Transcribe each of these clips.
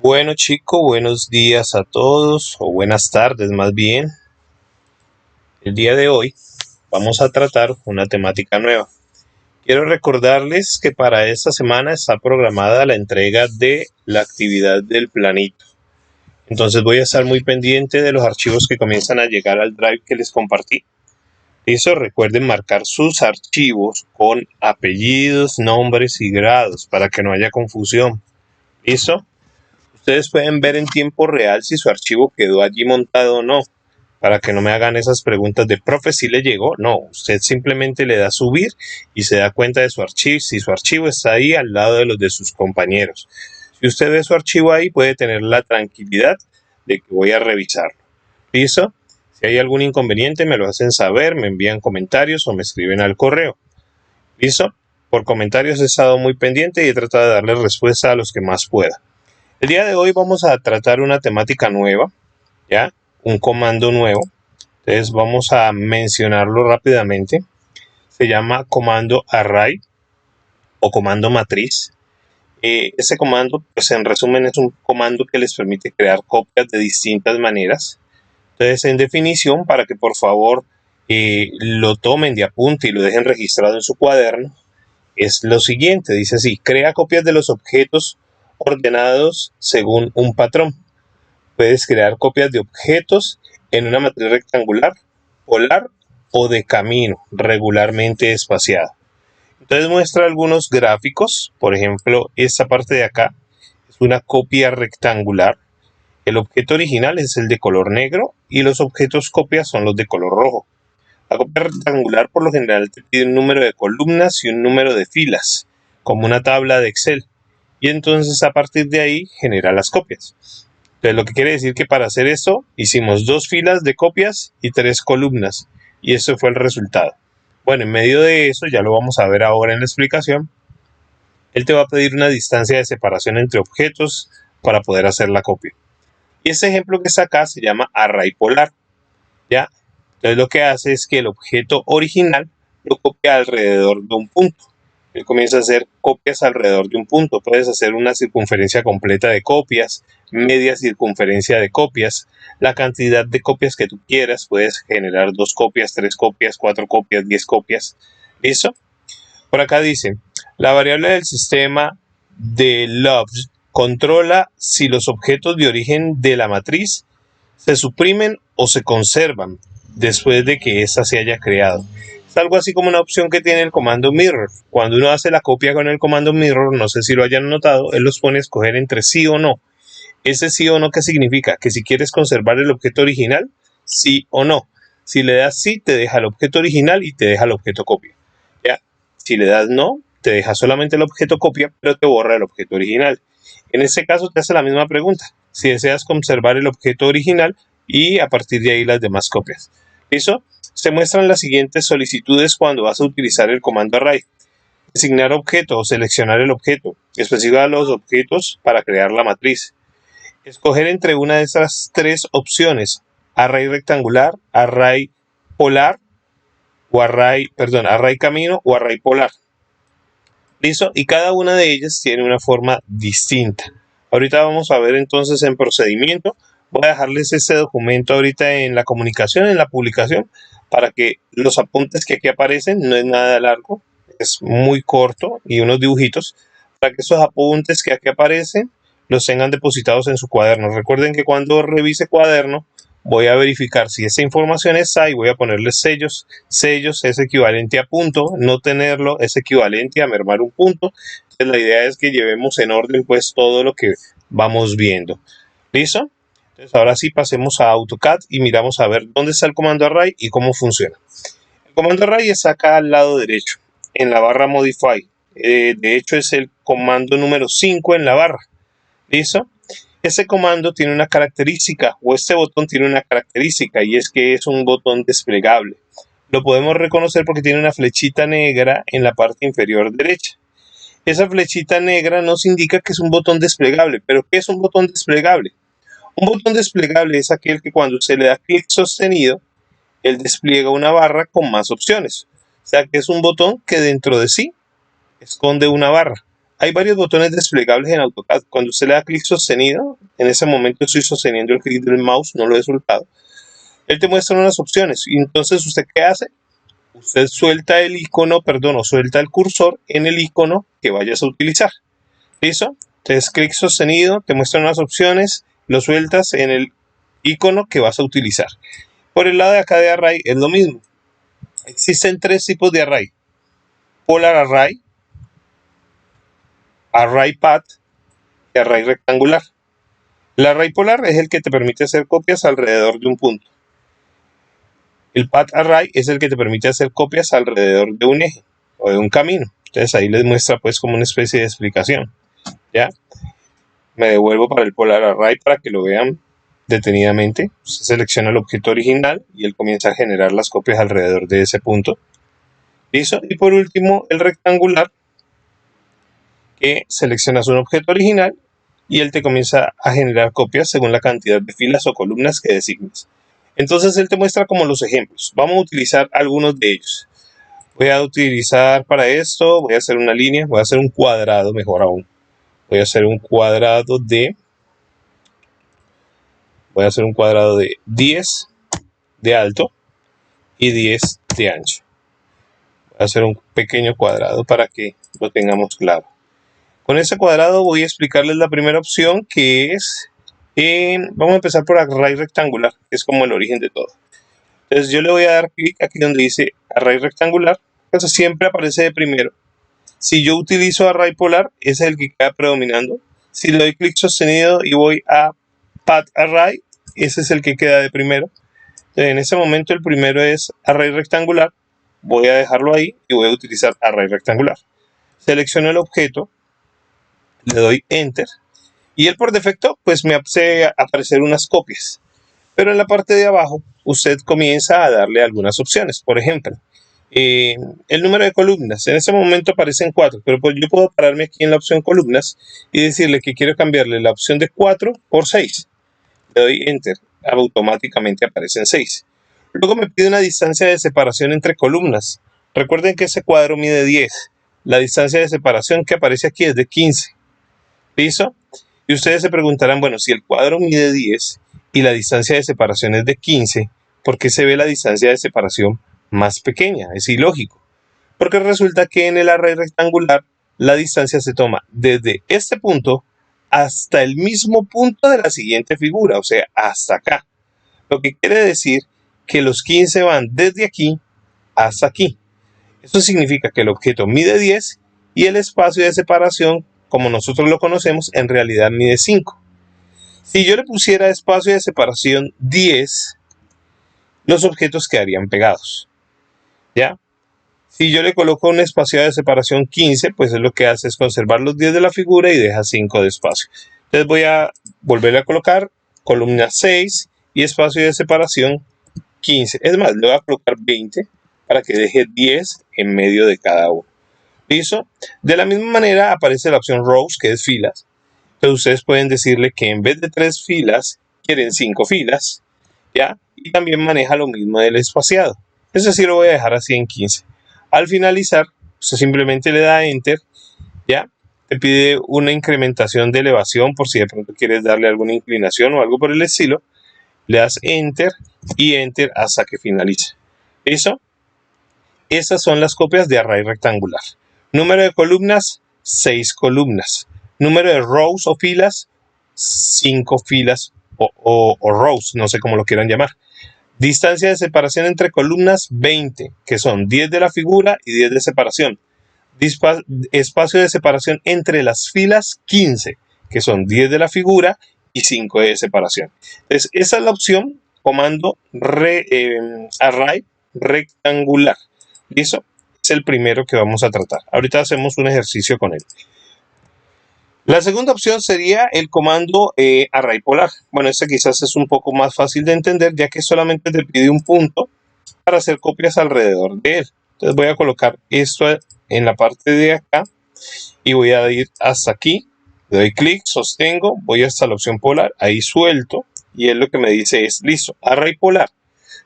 Bueno chicos, buenos días a todos, o buenas tardes más bien. El día de hoy vamos a tratar una temática nueva. Quiero recordarles que para esta semana está programada la entrega de la actividad del planito. Entonces voy a estar muy pendiente de los archivos que comienzan a llegar al Drive que les compartí. Listo, recuerden marcar sus archivos con apellidos, nombres y grados para que no haya confusión. ¿Listo? Ustedes pueden ver en tiempo real si su archivo quedó allí montado o no, para que no me hagan esas preguntas de profe, si le llegó. No, usted simplemente le da subir y se da cuenta de su archivo, si su archivo está ahí al lado de los de sus compañeros. Si usted ve su archivo ahí, puede tener la tranquilidad de que voy a revisarlo. ¿Listo? Si hay algún inconveniente, me lo hacen saber, me envían comentarios o me escriben al correo. ¿Listo? Por comentarios he estado muy pendiente y he tratado de darles respuesta a los que más pueda. El día de hoy vamos a tratar una temática nueva, ¿ya? Un comando nuevo. Entonces vamos a mencionarlo rápidamente. Se llama comando array o comando matriz. Este comando, pues en resumen, es un comando que les permite crear copias de distintas maneras. Entonces, en definición, para que por favor lo tomen de apunte y lo dejen registrado en su cuaderno, es lo siguiente. Dice así: crea copias de los objetos ordenados según un patrón. Puedes crear copias de objetos en una matriz rectangular, polar o de camino, regularmente espaciada. Entonces muestra algunos gráficos. Por ejemplo, esta parte de acá es una copia rectangular. El objeto original es el de color negro y los objetos copias son los de color rojo. La copia rectangular por lo general te pide un número de columnas y un número de filas, como una tabla de Excel. Y entonces a partir de ahí genera las copias. Entonces lo que quiere decir que para hacer esto hicimos 2 filas de copias y 3 columnas. Y eso fue el resultado. Bueno, en medio de eso, ya lo vamos a ver ahora en la explicación, él te va a pedir una distancia de separación entre objetos para poder hacer la copia. Y este ejemplo que está acá se llama array polar, ¿ya? Entonces lo que hace es que el objeto original lo copia alrededor de un punto. Él comienza a hacer copias alrededor de un punto. Puedes hacer una circunferencia completa de copias, media circunferencia de copias, la cantidad de copias que tú quieras. Puedes generar 2 copias, 3 copias, 4 copias, 10 copias. ¿Listo? Por acá dice, la variable del sistema de lobs controla si los objetos de origen de la matriz se suprimen o se conservan después de que ésta se haya creado. Es algo así como una opción que tiene el comando mirror. Cuando uno hace la copia con el comando mirror, no sé si lo hayan notado, él los pone a escoger entre sí o no. Ese sí o no, ¿qué significa? Que si quieres conservar el objeto original, sí o no. Si le das sí, te deja el objeto original y te deja el objeto copia. ¿Ya? Si le das no, te deja solamente el objeto copia, pero te borra el objeto original. En este caso te hace la misma pregunta. Si deseas conservar el objeto original y a partir de ahí las demás copias. ¿Listo? Se muestran las siguientes solicitudes cuando vas a utilizar el comando array. Designar objeto o seleccionar el objeto. Especificar los objetos para crear la matriz. Escoger entre una de esas 3 opciones: array rectangular, array polar o array camino o array polar. ¿Listo? Y cada una de ellas tiene una forma distinta. Ahorita vamos a ver entonces en procedimiento. Voy a dejarles este documento ahorita en la comunicación, en la publicación, para que los apuntes que aquí aparecen, no es nada largo, es muy corto, y unos dibujitos, para que esos apuntes que aquí aparecen los tengan depositados en su cuaderno. Recuerden que cuando revise cuaderno, voy a verificar si esa información está y voy a ponerle sellos. Sellos es equivalente a punto, no tenerlo es equivalente a mermar un punto. Entonces la idea es que llevemos en orden pues todo lo que vamos viendo. ¿Listo? Entonces ahora sí pasemos a AutoCAD y miramos a ver dónde está el comando array y cómo funciona. El comando array está acá al lado derecho, en la barra Modify. De hecho es el comando número 5 en la barra. ¿Listo? Este comando tiene una característica, o este botón tiene una característica, y es que es un botón desplegable. Lo podemos reconocer porque tiene una flechita negra en la parte inferior derecha. Esa flechita negra nos indica que es un botón desplegable. ¿Pero qué es un botón desplegable? Un botón desplegable es aquel que cuando se le da clic sostenido, él despliega una barra con más opciones. O sea que es un botón que dentro de sí esconde una barra. hay varios botones desplegables en AutoCAD. Cuando usted le da clic sostenido, en ese momento estoy sosteniendo el clic del mouse, no lo he soltado. Él te muestra unas opciones y entonces ¿usted qué hace? Usted suelta el icono, perdón, o suelta el cursor en el icono que vayas a utilizar. ¿Listo? Entonces clic sostenido, te muestra unas opciones, lo sueltas en el icono que vas a utilizar. Por el lado de acá de Array es lo mismo. Existen tres tipos de Array: Polar Array, Array Path y Array rectangular. El Array Polar es el que te permite hacer copias alrededor de un punto. El Path Array es el que te permite hacer copias alrededor de un eje o de un camino. Entonces ahí les muestra pues como una especie de explicación. ¿Ya? Me devuelvo para el Polar Array para que lo vean detenidamente. Usted selecciona el objeto original y él comienza a generar las copias alrededor de ese punto. ¿Listo? Y por último el rectangular, que seleccionas un objeto original y él te comienza a generar copias según la cantidad de filas o columnas que designes. Entonces él te muestra como los ejemplos. Vamos a utilizar algunos de ellos. Voy a utilizar para esto, voy a hacer una línea, voy a hacer un cuadrado, mejor aún. Voy a hacer un cuadrado de 10 de alto y 10 de ancho. Voy a hacer un pequeño cuadrado para que lo tengamos claro. Con este cuadrado voy a explicarles la primera opción, que es, vamos a empezar por Array rectangular, que es como el origen de todo. Entonces yo le voy a dar clic aquí donde dice Array rectangular, entonces siempre aparece de primero. Si yo utilizo Array polar, ese es el que queda predominando. Si le doy clic sostenido y voy a Path Array, ese es el que queda de primero. Entonces, en ese momento el primero es Array rectangular, voy a dejarlo ahí y voy a utilizar Array rectangular. Selecciono el objeto, le doy Enter y él por defecto pues me hace aparecer unas copias. Pero en la parte de abajo usted comienza a darle algunas opciones. Por ejemplo, el número de columnas. En ese momento aparecen 4, pero pues yo puedo pararme aquí en la opción columnas y decirle que quiero cambiarle la opción de 4 por 6. Le doy Enter, automáticamente aparecen 6. Luego me pide una distancia de separación entre columnas. Recuerden que ese cuadro mide 10. La distancia de separación que aparece aquí es de 15. ¿Listo? Y ustedes se preguntarán, bueno, si el cuadro mide 10 y la distancia de separación es de 15, ¿por qué se ve la distancia de separación más pequeña? Es ilógico. Porque resulta que en el array rectangular la distancia se toma desde este punto hasta el mismo punto de la siguiente figura, o sea, hasta acá. Lo que quiere decir que los 15 van desde aquí hasta aquí. Eso significa que el objeto mide 10 y el espacio de separación, como nosotros lo conocemos, en realidad mide 5. Si yo le pusiera espacio de separación 10, los objetos quedarían pegados. ¿Ya? Si yo le coloco un espacio de separación 15, pues es lo que hace es conservar los 10 de la figura y deja 5 de espacio. Entonces voy a volver a colocar columna 6 y espacio de separación 15. Es más, le voy a colocar 20 para que deje 10 en medio de cada uno. ¿Listo? De la misma manera aparece la opción rows, que es filas. Entonces ustedes pueden decirle que en vez de 3 filas, quieren 5 filas. ¿Ya? Y también maneja lo mismo del espaciado. Eso sí lo voy a dejar así en 15. Al finalizar, usted simplemente le da Enter, ¿ya? Te pide una incrementación de elevación por si de pronto quieres darle alguna inclinación o algo por el estilo. Le das Enter y Enter hasta que finalice. ¿Listo? Estas son las copias de array rectangular. Número de columnas, 6 columnas. Número de rows o filas, 5 filas o rows, no sé cómo lo quieran llamar. Distancia de separación entre columnas, 20, que son 10 de la figura y 10 de separación. Espacio de separación entre las filas, 15, que son 10 de la figura y 5 de separación. Entonces, esa es la opción, comando array rectangular. ¿Listo? Es el primero que vamos a tratar. Ahorita hacemos un ejercicio con él. La segunda opción sería el comando array polar. Bueno, este quizás es un poco más fácil de entender, ya que solamente te pide un punto para hacer copias alrededor de él. Entonces voy a colocar esto en la parte de acá y voy a ir hasta aquí. Le doy clic, sostengo, voy hasta la opción polar, ahí suelto y él lo que me dice es, listo, array polar.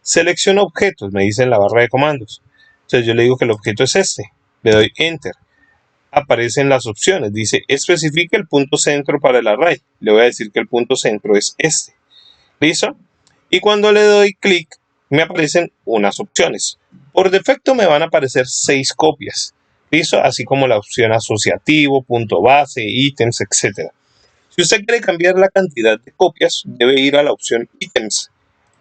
Selecciono objetos, me dice en la barra de comandos. Entonces yo le digo que el objeto es este. Le doy Enter. aparecen las opciones. Dice, especifica el punto centro para el array. Le voy a decir que el punto centro es este. ¿Listo? Y cuando le doy clic, me aparecen unas opciones. Por defecto me van a aparecer 6 copias. ¿Listo? Así como la opción asociativo, punto base, ítems, etc. Si usted quiere cambiar la cantidad de copias, debe ir a la opción ítems.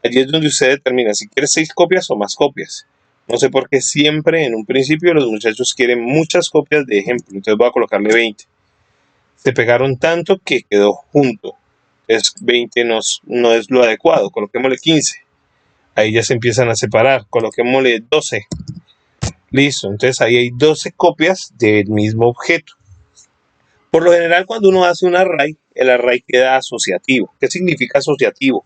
Allí es donde usted determina si quiere 6 copias o más copias. No sé por qué siempre en un principio los muchachos quieren muchas copias de ejemplo. Entonces voy a colocarle 20. Se pegaron tanto que quedó junto. Entonces 20 no es lo adecuado. Coloquémosle 15. Ahí ya se empiezan a separar. Coloquémosle 12. Listo. Entonces ahí hay 12 copias del mismo objeto. Por lo general, cuando uno hace un array, el array queda asociativo. ¿Qué significa asociativo?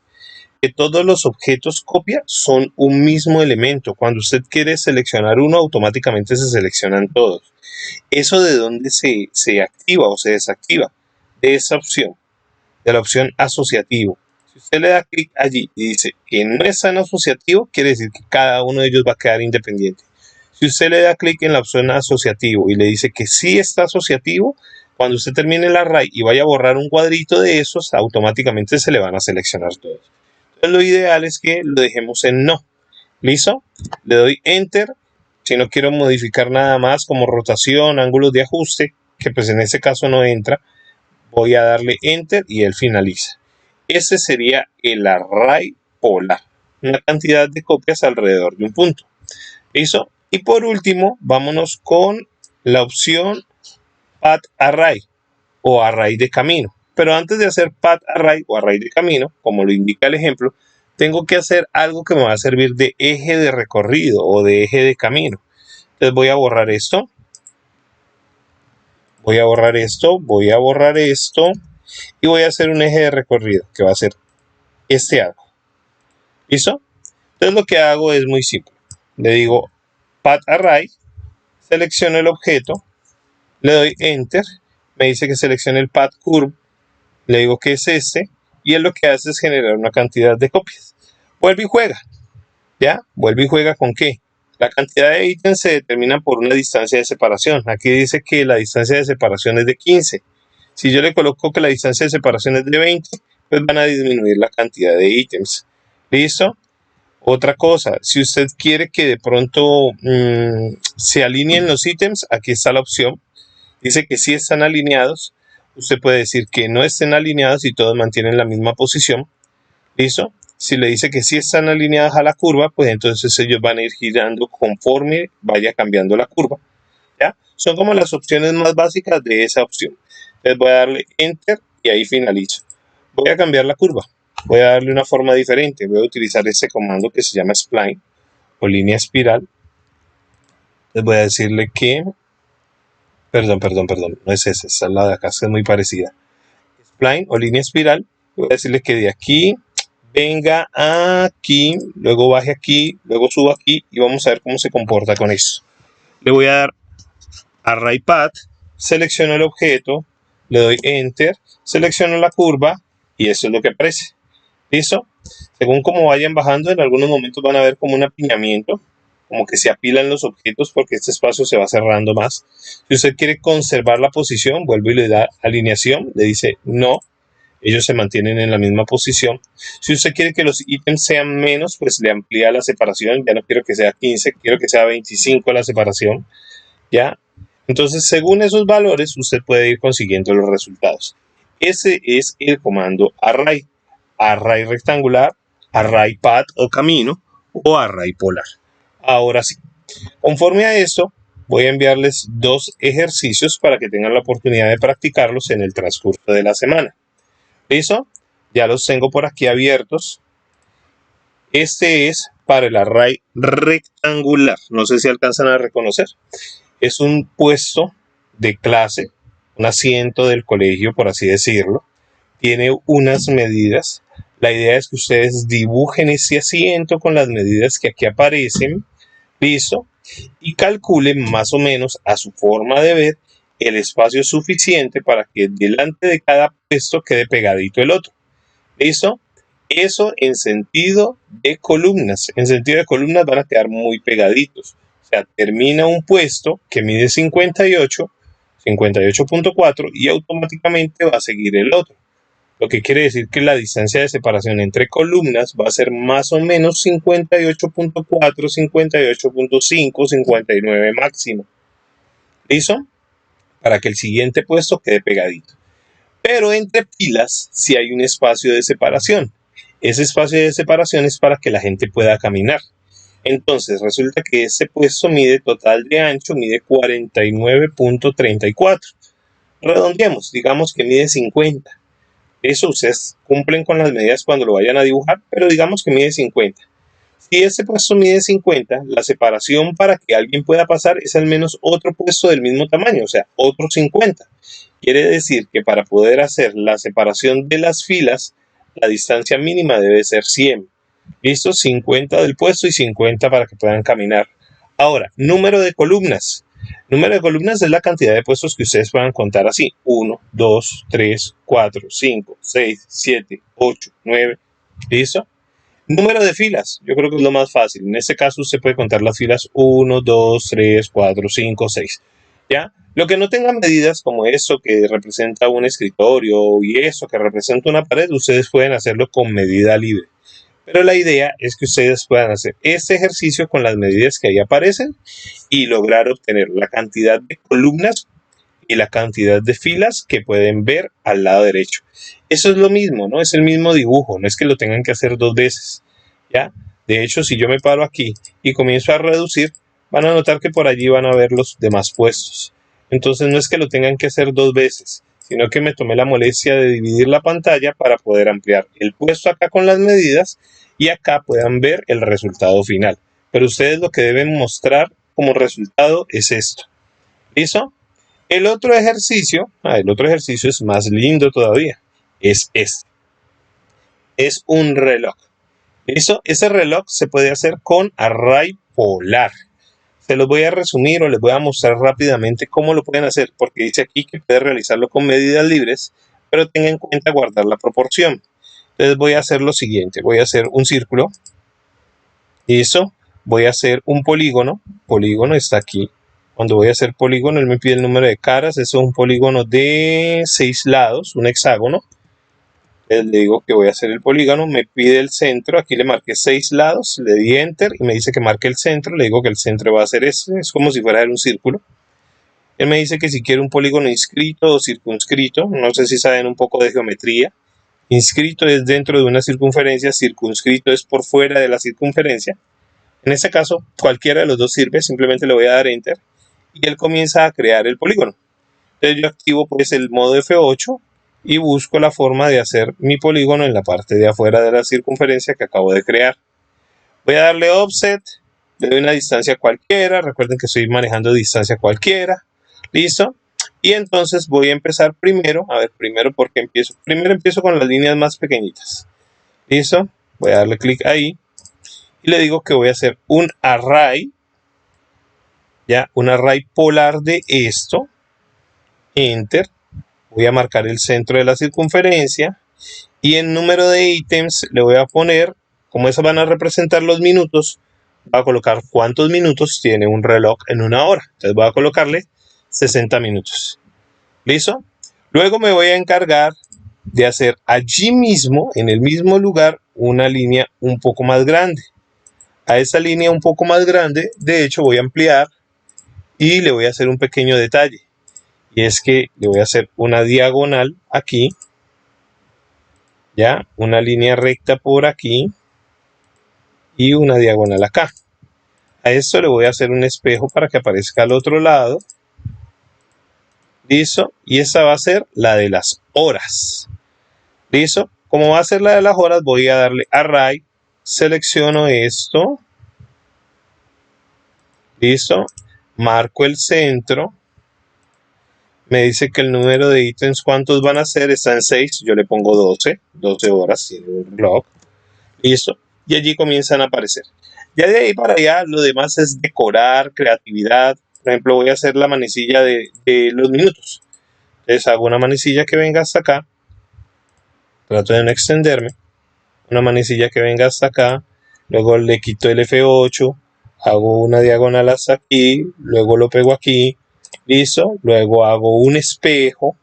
Que todos los objetos copia son un mismo elemento. Cuando usted quiere seleccionar uno, automáticamente se seleccionan todos. ¿Eso de dónde se activa o se desactiva? De esa opción, de la opción asociativo. Si usted le da clic allí y dice que no es tan asociativo, quiere decir que cada uno de ellos va a quedar independiente. Si usted le da clic en la opción asociativo y le dice que sí está asociativo, cuando usted termine el array y vaya a borrar un cuadrito de esos, automáticamente se le van a seleccionar todos. Entonces lo ideal es que lo dejemos en no. ¿Listo? Le doy enter. Si no quiero modificar nada más como rotación, ángulos de ajuste, que pues en este caso no entra, voy a darle enter y él finaliza. Ese sería el array polar. Una cantidad de copias alrededor de un punto. ¿Listo? Y por último, vámonos con la opción path array o array de camino. Pero antes de hacer path array o array de camino, como lo indica el ejemplo, tengo que hacer algo que me va a servir de eje de recorrido o de eje de camino. Entonces voy a borrar esto. Voy a borrar esto. Voy a borrar esto. Y voy a hacer un eje de recorrido que va a ser este arco. ¿Listo? Entonces lo que hago es muy simple. Le digo path array. Selecciono el objeto. Le doy enter. Me dice que seleccione el path curve. Le digo que es este. Y él lo que hace es generar una cantidad de copias. Vuelve y juega. ¿Ya? Vuelve y juega ¿con qué? La cantidad de ítems se determina por una distancia de separación. Aquí dice que la distancia de separación es de 15. Si yo le coloco que la distancia de separación es de 20, pues van a disminuir la cantidad de ítems. ¿Listo? Otra cosa, si usted quiere que de pronto se alineen los ítems, aquí está la opción. Dice que sí están alineados. Usted puede decir que no estén alineados y todos mantienen la misma posición. ¿Listo? Si le dice que sí están alineadas a la curva, pues entonces ellos van a ir girando conforme vaya cambiando la curva. ¿Ya? Son como las opciones más básicas de esa opción. Entonces voy a darle enter y ahí finalizo. Voy a cambiar la curva. Voy a darle una forma diferente. Voy a utilizar este comando que se llama spline o línea espiral. Les voy a decirle que... Perdón, no es esa, esta es la de acá, es muy parecida. Spline o línea espiral. Voy a decirle que de aquí venga aquí, luego baje aquí, luego suba aquí y vamos a ver cómo se comporta con esto. Le voy a dar array path, selecciono el objeto, le doy enter, selecciono la curva y eso es lo que aparece. ¿Listo? Según como vayan bajando, en algunos momentos van a ver como un apiñamiento, como que se apilan los objetos porque este espacio se va cerrando más. Si usted quiere conservar la posición, vuelve y le da alineación, le dice no. Ellos se mantienen en la misma posición. Si usted quiere que los ítems sean menos, pues le amplía la separación. Ya no quiero que sea 15, quiero que sea 25 la separación. ¿Ya? Entonces, según esos valores, usted puede ir consiguiendo los resultados. Ese es el comando array. Array rectangular, array path o camino o array polar. Ahora sí, conforme a esto, voy a enviarles 2 ejercicios para que tengan la oportunidad de practicarlos en el transcurso de la semana. ¿Listo? Ya los tengo por aquí abiertos. Este es para el array rectangular. No sé si alcanzan a reconocer. Es un puesto de clase, un asiento del colegio, por así decirlo. Tiene unas medidas. La idea es que ustedes dibujen ese asiento con las medidas que aquí aparecen. ¿Listo? Y calculen más o menos a su forma de ver el espacio suficiente para que delante de cada puesto quede pegadito el otro. ¿Listo? Eso en sentido de columnas. En sentido de columnas van a quedar muy pegaditos. O sea, termina un puesto que mide 58, 58.4 y automáticamente va a seguir el otro. Lo que quiere decir que la distancia de separación entre columnas va a ser más o menos 58.4, 58.5, 59 máximo. ¿Listo? Para que el siguiente puesto quede pegadito. Pero entre filas sí hay un espacio de separación. Ese espacio de separación es para que la gente pueda caminar. Entonces resulta que ese puesto mide total de ancho, mide 49.34. Redondeemos, digamos que mide 50. Eso ustedes cumplen con las medidas cuando lo vayan a dibujar, pero digamos que mide 50. Si ese puesto mide 50, la separación para que alguien pueda pasar es al menos otro puesto del mismo tamaño, o sea, otro 50. Quiere decir que para poder hacer la separación de las filas, la distancia mínima debe ser 100. ¿Listo? 50 del puesto y 50 para que puedan caminar. Ahora, número de columnas. Número de columnas es la cantidad de puestos que ustedes puedan contar así. 1, 2, 3, 4, 5, 6, 7, 8, 9. ¿Listo? Número de filas. Yo creo que es lo más fácil. En este caso usted puede contar las filas 1, 2, 3, 4, 5, 6. ¿Ya? Lo que no tenga medidas como eso que representa un escritorio y eso que representa una pared, ustedes pueden hacerlo con medida libre. Pero la idea es que ustedes puedan hacer este ejercicio con las medidas que ahí aparecen y lograr obtener la cantidad de columnas y la cantidad de filas que pueden ver al lado derecho. Eso es lo mismo, ¿no? Es el mismo dibujo, no es que lo tengan que hacer dos veces, ¿ya? De hecho, si yo me paro aquí y comienzo a reducir, van a notar que por allí van a ver los demás puestos. Entonces no es que lo tengan que hacer dos veces, sino que me tomé la molestia de dividir la pantalla para poder ampliar el puesto acá con las medidas y acá puedan ver el resultado final. Pero ustedes lo que deben mostrar como resultado es esto. ¿Listo? El otro ejercicio es más lindo todavía. Es este. Es un reloj. ¿Listo? Ese reloj se puede hacer con array polar. Se los voy a resumir o les voy a mostrar rápidamente cómo lo pueden hacer, porque dice aquí que puede realizarlo con medidas libres, pero tenga en cuenta guardar la proporción. Entonces voy a hacer lo siguiente, voy a hacer un círculo, ¿listo? Voy a hacer un polígono, polígono está aquí. Cuando voy a hacer polígono, él me pide el número de caras, eso es un polígono de 6 lados, un hexágono. Le digo que voy a hacer el polígono, me pide el centro, aquí le marqué 6 lados, le di enter y me dice que marque el centro, le digo que el centro va a ser ese, es como si fuera un círculo. Él me dice que si quiere un polígono inscrito o circunscrito, no sé si saben un poco de geometría. Inscrito es dentro de una circunferencia, circunscrito es por fuera de la circunferencia. En este caso, cualquiera de los dos sirve, simplemente le voy a dar enter y él comienza a crear el polígono. Entonces yo activo pues el modo F8 y busco la forma de hacer mi polígono en la parte de afuera de la circunferencia que acabo de crear. Voy a darle offset, le doy una distancia cualquiera, recuerden que estoy manejando distancia cualquiera, listo. Y entonces voy a empezar primero empiezo con las líneas más pequeñitas, listo. Voy a darle clic ahí y le digo que voy a hacer un array, ya, un array polar de esto, enter. Voy a marcar el centro de la circunferencia y en número de ítems le voy a poner, como esas van a representar los minutos, voy a colocar cuántos minutos tiene un reloj en una hora. Entonces voy a colocarle 60 minutos. ¿Listo? Luego me voy a encargar de hacer allí mismo, en el mismo lugar, una línea un poco más grande. A esa línea un poco más grande, de hecho, voy a ampliar y le voy a hacer un pequeño detalle. Y es que le voy a hacer una diagonal aquí, ya, una línea recta por aquí y una diagonal acá. A esto le voy a hacer un espejo para que aparezca al otro lado. ¿Listo? Y esta va a ser la de las horas. ¿Listo? Como va a ser la de las horas, voy a darle array, selecciono esto. ¿Listo? Marco el centro. Me dice que el número de ítems, ¿cuántos van a ser? Está en 6, yo le pongo 12 horas, tiene un reloj. Listo. Y allí comienzan a aparecer. Ya de ahí para allá, lo demás es decorar, creatividad. Por ejemplo, voy a hacer la manecilla de los minutos. Entonces hago una manecilla que venga hasta acá. Trato de no extenderme. Una manecilla que venga hasta acá. Luego le quito el F8. Hago una diagonal hasta aquí. Luego lo pego aquí. Listo, luego hago un espejo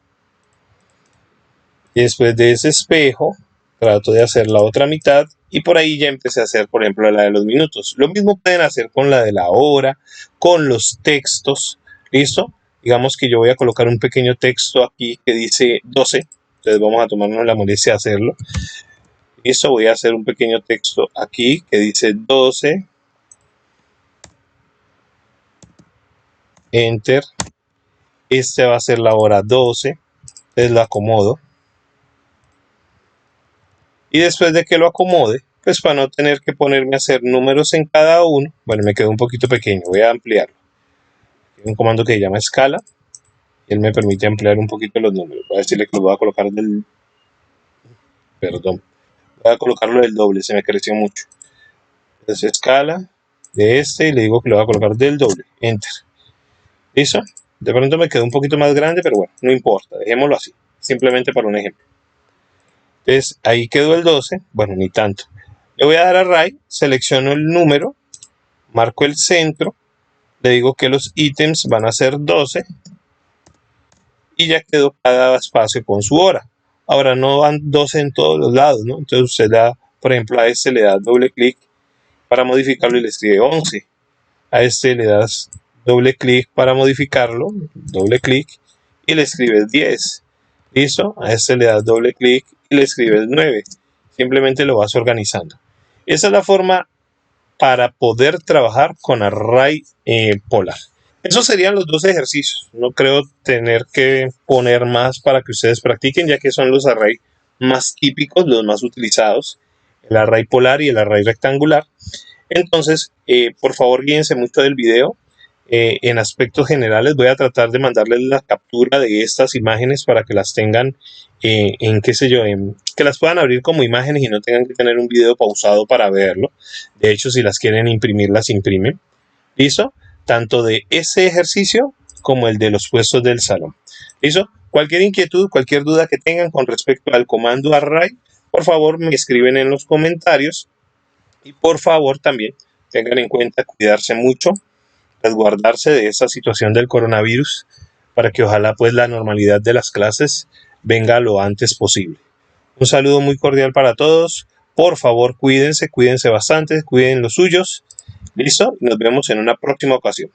y después de ese espejo trato de hacer la otra mitad y por ahí ya empecé a hacer, por ejemplo, la de los minutos. Lo mismo pueden hacer con la de la hora, con los textos. ¿Listo? Digamos que yo voy a colocar un pequeño texto aquí que dice 12. Entonces vamos a tomarnos la molestia de hacerlo. Listo, voy a hacer un pequeño texto aquí que dice 12. Enter. Este va a ser la hora 12. Entonces lo acomodo. Y después de que lo acomode, pues para no tener que ponerme a hacer números en cada uno, bueno, me quedó un poquito pequeño, voy a ampliarlo. Hay un comando que se llama escala y él me permite ampliar un poquito los números. Voy a decirle que lo voy a colocar voy a colocarlo del doble, se me creció mucho. Entonces escala de este y le digo que lo voy a colocar del doble, enter. ¿Listo? De pronto me quedó un poquito más grande, pero bueno, no importa, dejémoslo así, simplemente para un ejemplo. Entonces ahí quedó el 12, bueno, ni tanto. Le voy a dar a array, selecciono el número, marco el centro, le digo que los ítems van a ser 12 y ya quedó cada espacio con su hora. Ahora no van 12 en todos los lados, ¿no? Entonces usted da, por ejemplo, a este le da doble clic para modificarlo y le escribe 11. A este le das doble clic para modificarlo, doble clic y le escribes 10. ¿Listo? A este le das doble clic y le escribes 9. Simplemente lo vas organizando. Esa es la forma para poder trabajar con array polar. Esos serían los dos ejercicios. No creo tener que poner más para que ustedes practiquen, ya que son los array más típicos, los más utilizados, el array polar y el array rectangular. Entonces, por favor, guíense mucho del video. En aspectos generales voy a tratar de mandarles la captura de estas imágenes para que las tengan que las puedan abrir como imágenes y no tengan que tener un video pausado para verlo. De hecho, si las quieren imprimir, las imprimen. ¿Listo? Tanto de ese ejercicio como el de los puestos del salón. ¿Listo? Cualquier inquietud, cualquier duda que tengan con respecto al comando array, por favor me escriben en los comentarios. Y por favor también tengan en cuenta cuidarse mucho, resguardarse de esa situación del coronavirus para que ojalá pues la normalidad de las clases venga lo antes posible. Un saludo muy cordial para todos. Por favor, cuídense bastante, cuiden los suyos. ¿Listo? Nos vemos en una próxima ocasión.